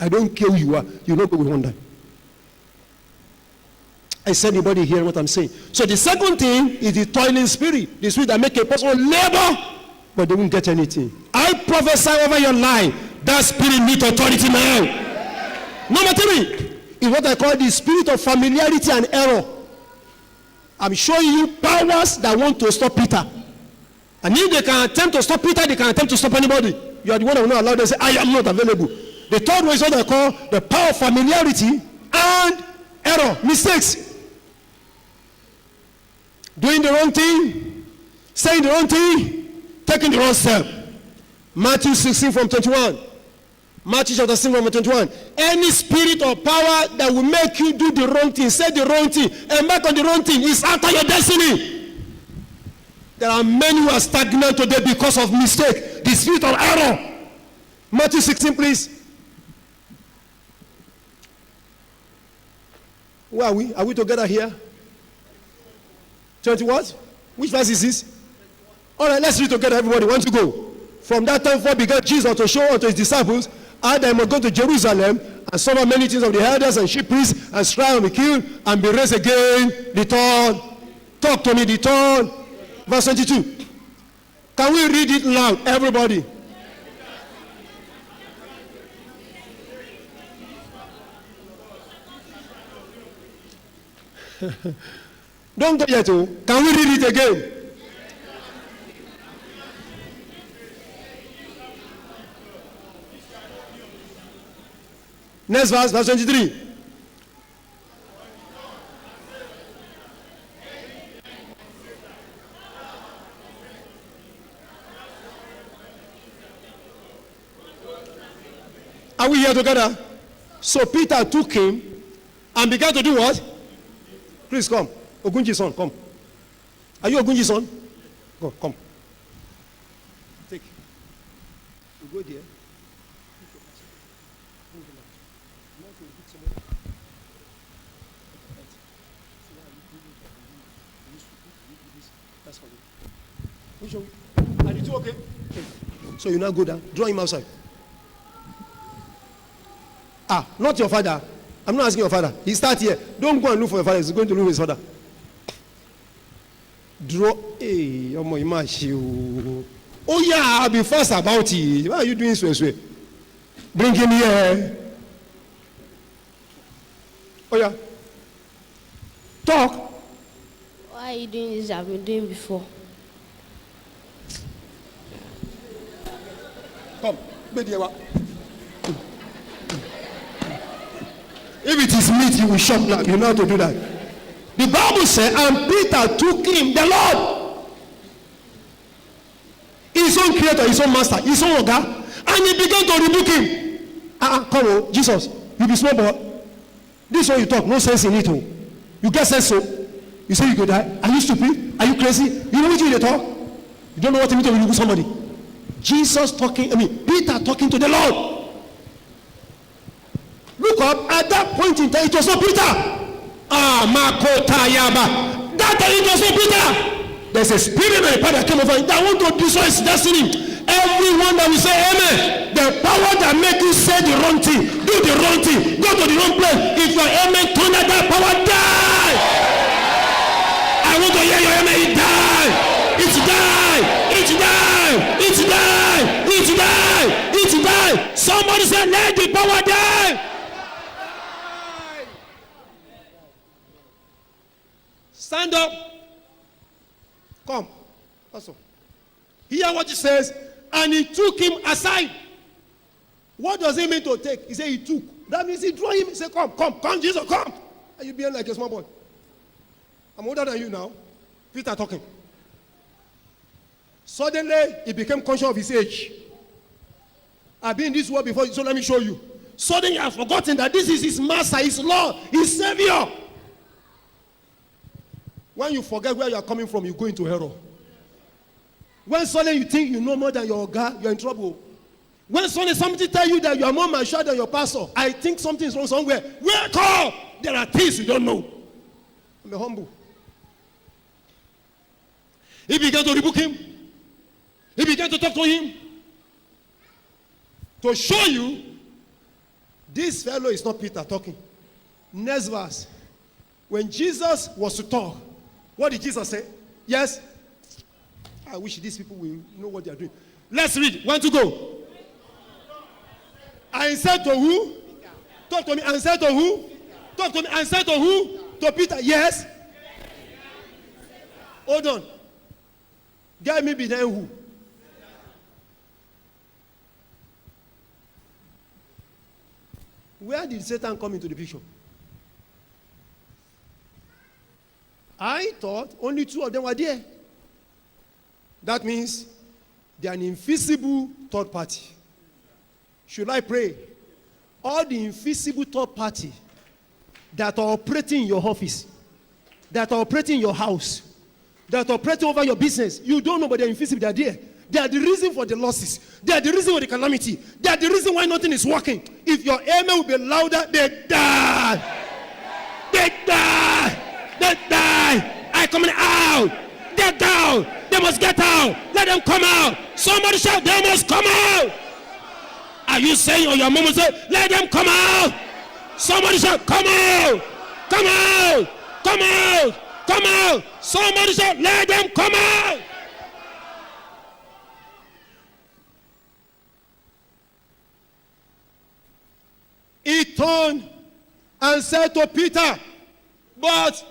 I don't care who you are. You not go with one dime. I said anybody hear what I'm saying? So the second thing is the toiling spirit. The spirit that make a person labor, but they won't get anything. I prophesy over your life. That spirit needs authority now. Number 3 is what I call the spirit of familiarity and error. I'm showing you powers that want to stop Peter. And if they can attempt to stop Peter, they can attempt to stop anybody. You are the one who will not allow them to say, I am not available. The third one is what I call the power of familiarity and error, mistakes. Doing the wrong thing, saying the wrong thing, taking the wrong step. Matthew 16 from 21. Matthew chapter 16 from 21. Any spirit or power that will make you do the wrong thing, say the wrong thing, and back on the wrong thing is after your destiny. There are many who are stagnant today because of mistake. The spirit of error. Matthew 16, please. Where are we? Are we together here? 20 what? Which verse is this? All right, let's read together, everybody. Want to go? From that time forth began Jesus to show unto his disciples how they must go to Jerusalem and suffer many things of the elders and chief priests and scribes and be killed and be raised again. The third. Talk to me, the third. Verse 22. Can we read it loud, everybody? Don't go yet. Can we read it again? Next verse, verse 23. Are we here together? So Peter took him and began to do what? Please come. Ogunji's son, come. Are you Ogunji's son? Go, come. Take. You go there. That's for you. Which one? Are you two okay? Okay. So you now go down. Draw him outside. Not your father. I'm not asking your father. He starts here. Don't go and look for your father. He's going to look for his father. Draw. Hey, oh yeah, I'll be fast about it. Why are you doing so? Bring him here. Oh yeah. Talk. Why are you doing this? I've been doing before. Come. If it is meat, you will shock now. You know how to do that. The Bible said, and Peter took him, the Lord, his own creator, his own master, his own God, and he began to rebuke him. Come on, Jesus, you be small boy. This way you talk, no sense in it. You get sense so. You say you go die. Are you stupid? Are you crazy? You know what you talk? You don't know what to do with somebody. Jesus talking, Peter talking to the Lord. Look up, at that point in time, it was not Peter. That time it was not Peter. There's a spirit of the power that came over him that want to destroy his destiny. Everyone that will say amen, the power that make you say the wrong thing, do the wrong thing, go to the wrong place. If your amen turn that power, die. I want to hear your amen. It die. It die. It die. It die. It die. It die. Somebody say, let the power die. Stand up. Come. Also. Hear what he says. And he took him aside. What does it mean to take? He said he took. That means he drew him. He said, come, Jesus, come. And you being like a small boy. I'm older than you now. Peter talking. Suddenly, he became conscious of his age. I've been in this world before, so let me show you. Suddenly, he has forgotten that this is his master, his Lord, his Savior. When you forget where you are coming from, you go into error. When suddenly you think you know more than your God, you're in trouble. When suddenly somebody tell you that you are more mature than your pastor, I think something is wrong somewhere. Wake up! There are things you don't know. I'm humble. He began to rebuke him. He began to talk to him. To show you, this fellow is not Peter talking. Next verse. When Jesus was to talk, what did Jesus say? Yes? I wish these people will know what they are doing. Let's read. 1 to go. I said to who? Talk to me. I said to who? Talk to me. I said to who? To Peter. Yes? Hold on. Get me behind who? Where did Satan come into the picture? I thought only 2 of them were there. That means they are an invisible third party. Should I pray? All the invisible third party that are operating in your office, that are operating in your house, that are operating over your business, you don't know, but they're invisible, they're there. They are the reason for the losses. They are the reason for the calamity. They are the reason why nothing is working. If your amen will be louder, they die. They die. They die. I coming out. They're down. They must get out. Let them come out. Somebody shout, they must come out. Are you saying, or your mom will say, let them come out? Somebody shout, come out. Come out. Come out. Come out. Somebody shout, let them come out. He turned and said to Peter, but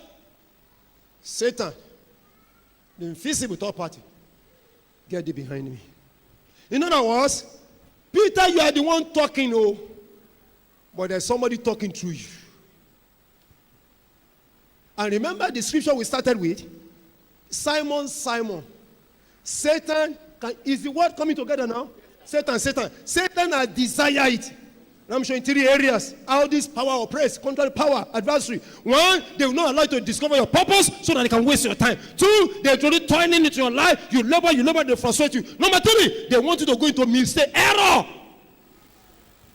Satan, the invisible third party, get thee behind me. In other words, Peter, you are the one talking, oh, but there's somebody talking through you. And remember the scripture we started with? Simon, Simon. Satan, is the word coming together now? Satan has desired it. And I'm showing 3 areas how this power operates, contrary power, adversary. 1, they will not allow you to discover your purpose so that they can waste your time. 2, they're truly toiling into your life. You labor, they frustrate you. Number 3, they want you to go into mistake, error,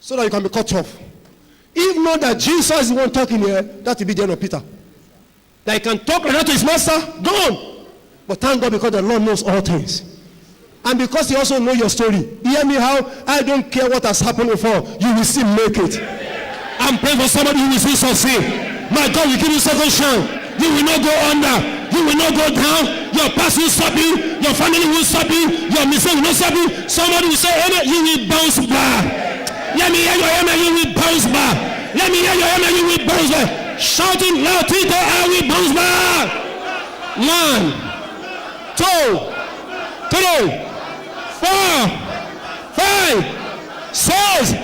so that you can be cut off. If not that Jesus is the one talking here, that will be the end of Peter. That he can talk like that to his master, gone. But thank God, because the Lord knows all things. And because he also knows your story. Hear me how I don't care what has happened before. You will still make it. I'm praying for somebody who will still succeed. My God will give you second chance. You will not go under. You will not go down. Your past will stop you. Your family will stop you. Your mistake will not stop you. Somebody will say, amen, you will bounce back. Let me hear your amen, you will bounce back. Let me hear your amen, you will bounce back. Shouting loud, Tito, I will bounce back. 1, 2, 3, 4, 5, 6,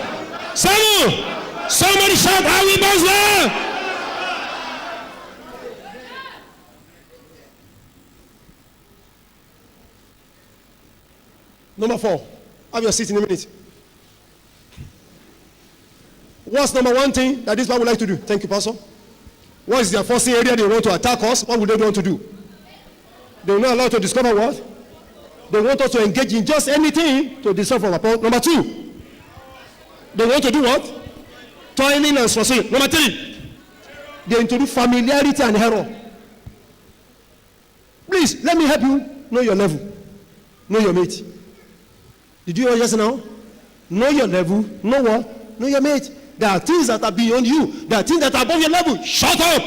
7. Somebody shout, I will bounce back. Number 4. Have your seat in a minute. What's number 1 thing that this Bible would like to do? Thank you, Pastor. What is their first area they want to attack us? What would they want to do? They will not allow us to discover what? They want us to engage in just anything to discover from our point. Number 2, they want to do what? Toiling and succeed. Number 3, they introduce familiarity and error. Please, let me help you know your level. Know your mate. Did you hear just now? Know your level. Know what? Know your mate. There are things that are beyond you. There are things that are above your level. Shut up.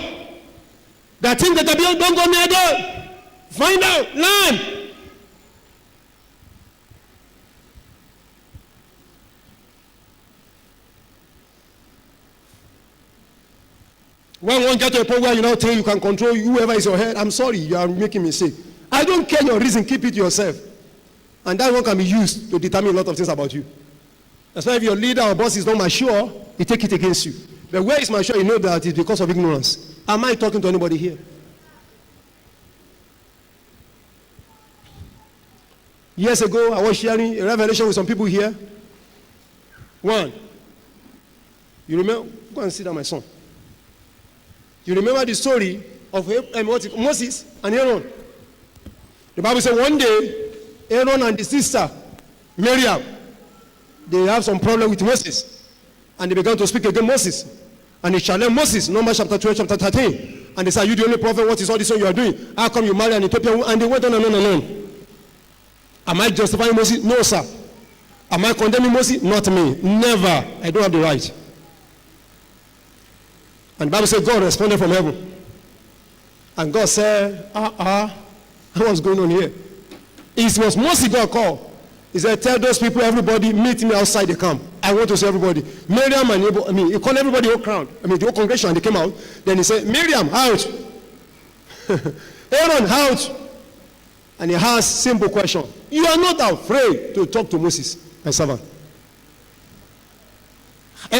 There are things that are beyond. Don't go near them. Find out. Learn. When one get to a point where you now think you can control whoever is your head, I'm sorry, you are making me mistake. I don't care your reason, keep it to yourself. And that one can be used to determine a lot of things about you. That's why if your leader or boss is not mature, he take it against you. But where is mature, you know that it's because of ignorance. Am I talking to anybody here? Years ago, I was sharing a revelation with some people here. 1, you remember? Go and sit down, my son. You remember the story of Moses and Aaron? The Bible said one day, Aaron and his sister, Miriam, they have some problem with Moses. And they began to speak against Moses. And they challenged Moses, Numbers chapter 12, chapter 13. And they said, you the only prophet, what is all this you are doing? How come you marry an Ethiopian? And they went on and on and on. Am I justifying Moses? No, sir. Am I condemning Moses? Not me. Never. I don't have the right. And the Bible said God responded from heaven. And God said, what's going on here? It was Moses God called. He said, tell those people, everybody, meet me outside the camp. I want to see everybody. Miriam and he called everybody, the whole crowd. The whole congregation, and they came out. Then he said, Miriam, out. Aaron, out. And he asked simple question. You are not afraid to talk to Moses, my servant. He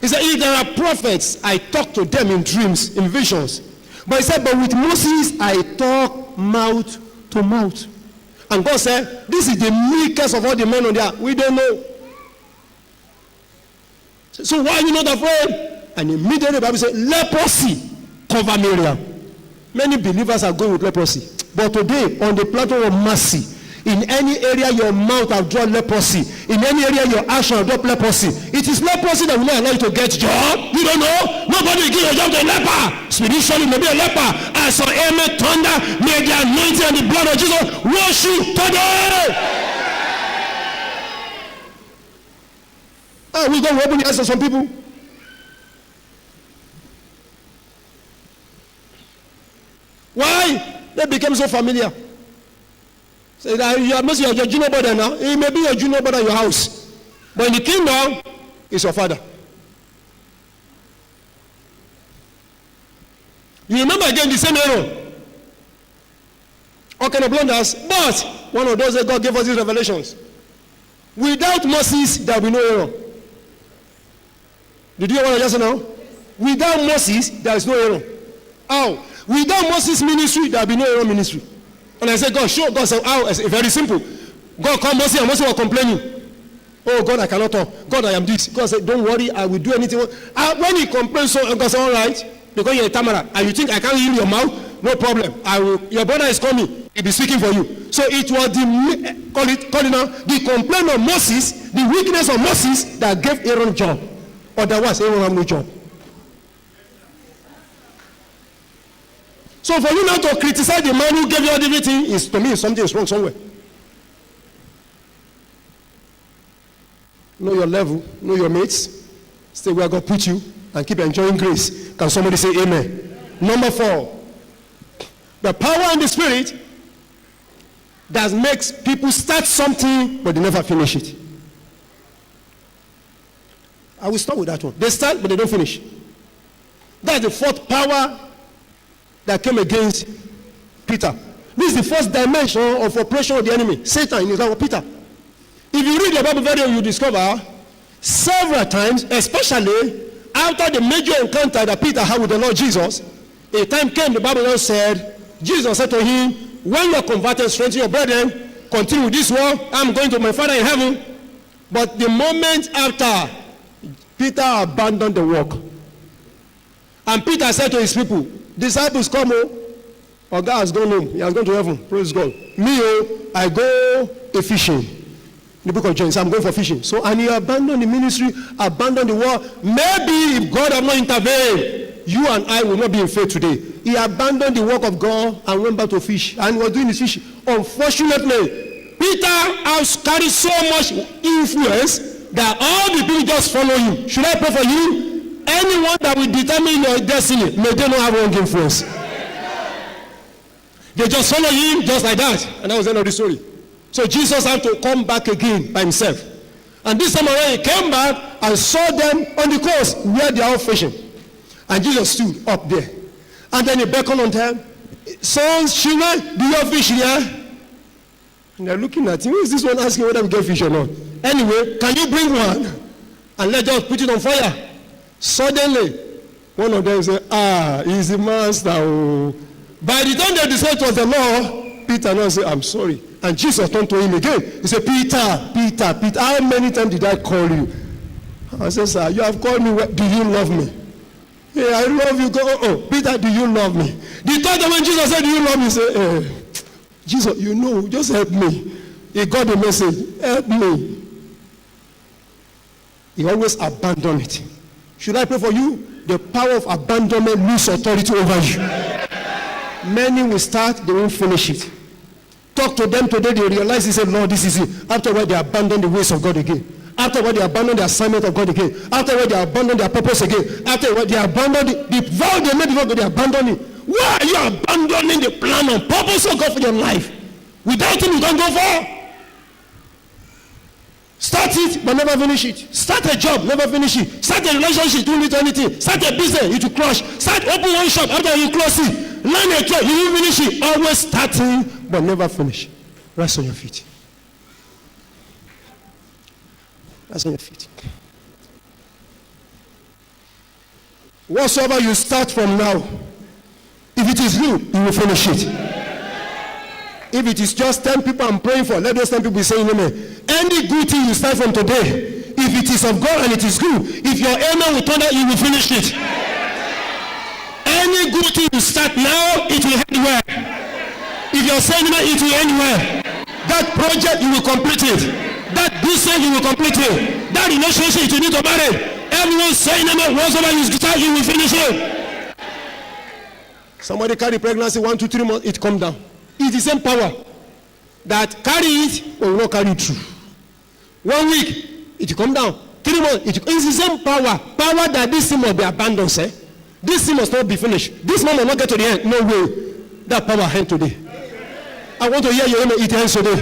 said, if there are prophets, I talk to them in dreams, in visions. But he said, but with Moses, I talk mouth to mouth. And God said, this is the meekest of all the men on the earth. We don't know. So why are you not afraid? And immediately the Bible said, leprosy cover Miriam. Many believers are going with leprosy. But today, on the platform of mercy, in any area your mouth have drawn leprosy, in any area your action have drawn leprosy, it is leprosy that will not allow you to get job. You don't know? Nobody will give a job to a leper. Spiritually, maybe a leper. I saw amen, thunder, may the anointing and the blood of Jesus wash you today. We're going to open the eyes of some people. Why? They became so familiar. Say that you are your junior brother now. He may be your junior brother in your house. But in the kingdom, he's your father. You remember again the same Aaron. All kind of blunders. But one of those that God gave us these revelations. Without Moses, there will be no Aaron. Did you hear what I just said now? Without Moses, there is no Aaron. How? Without Moses' ministry, there will be no Aaron ministry. And I said, God, sure. God said, how? I said, very simple. God called Moses and Moses was complaining. Oh, God, I cannot talk. God, I am this. God said, don't worry, I will do anything. When he complains, so God said, all right, because you're a Tamara, and you think I can't heal your mouth, no problem. Your brother is coming. He'll be speaking for you. So it was the complaint of Moses, the weakness of Moses that gave Aaron job. Otherwise, Aaron have no job. So for you now to criticize the man who gave you everything, is to me something is wrong somewhere. Know your level, know your mates, stay where God put you, and keep enjoying grace. Can somebody say amen? Number 4, the power in the Spirit that makes people start something but they never finish it. I will start with that one. They start but they don't finish. That's the 4th power that came against Peter. This is the first dimension of operation of the enemy. Satan in his life, Peter. If you read the Bible very well, you discover several times, especially after the major encounter that Peter had with the Lord Jesus, a time came, the Bible said, Jesus said to him, when you are converted, strengthen your brethren, continue with this work, I'm going to my Father in heaven. But the moment after, Peter abandoned the work. And Peter said to his people, disciples come, or God has gone home, he has gone to heaven, praise God. Me, I go a fishing. In the book of James, I'm going for fishing. So, and he abandoned the ministry, abandoned the work. Maybe if God had not intervened, you and I will not be in faith today. He abandoned the work of God and went back to fish, and was doing his fishing. Unfortunately, Peter has carried so much influence that all the people just follow him. Should I pray for you? Anyone that will determine your destiny, may they not have wrong influence. They just follow him just like that, and that was the end of the story. So Jesus had to come back again by himself. And this time around, he came back and saw them on the coast where they are all fishing. And Jesus stood up there. And then he beckoned on them. Sons, children, do you have fish here? And they're looking at him. Who is this one asking whether we get fish or not? Anyway, can you bring one? And let us put it on fire. Suddenly, one of them said, he's the master. Oh. By the time they decided it was the law, Peter now said, I'm sorry. And Jesus turned to him again. He said, Peter, Peter, Peter, how many times did I call you? I said, sir, you have called me. Do you love me? Yeah, I love you. Go, Peter, do you love me? The third time when Jesus said, do you love me? He said, Jesus, you know, just help me. He got the message, help me. He always abandoned it. Should I pray for you? The power of abandonment loses authority over you. Many will start, they won't finish it. Talk to them today, they realize, they say, Lord, this is it. Afterward, they abandon the ways of God again. Afterward, they abandon the assignment of God again. Afterward, they abandon their purpose again. Afterward, they abandon the vow they made before, but they abandon it. Why are you abandoning the plan and purpose of God for your life? Without him, you can't go far. Start it, but never finish it. Start a job, never finish it. Start a relationship, don't need anything. Start a business, it will crush. Start open one shop, after you close it. Learn a trade, you will finish it. Always starting, but never finish. Rest on your feet. Rest on your feet. Whatsoever you start from now, if it is you, you will finish it. If it is just 10 people I'm praying for, let those 10 people be saying amen. Any good thing you start from today, if it is of God and it is good, if your amen will turn out, you will finish it. Any good thing you start now, it will end well. If you're saying amen, it will end well. That project, you will complete it. That business, you will complete it. That relationship, you need to marry. Everyone saying amen, whatsoever you start, you will finish it. Somebody carry pregnancy 1 to 3 months, it come down. It's the same power that carry it or will not carry it through. 1 week, it will come down. 3 months, it's the same power. Power that this thing must be abandoned, sir. This thing must not be finished. This man will not get to the end. No way. That power ends today. I want to hear your amen. It ends today.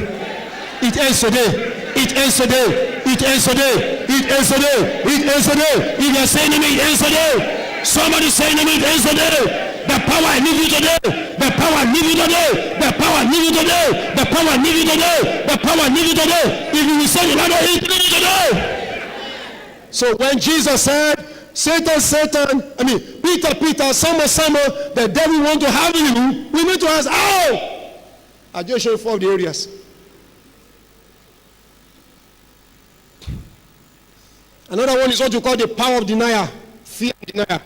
It ends today. It ends today. It ends today. It ends today. It ends today. If you are saying amen, it ends today. Somebody saying amen, it ends today. The power I need you today. The power I need you today. The power I need you today. The power I need you today. The power I need you today. If you will say the Lord, I need you today. So when Jesus said, Satan, Peter, Simon, the devil want to have you, we need to ask, how? I just show you 4 of the areas. Another one is what you call the power of denial. Fear and denial.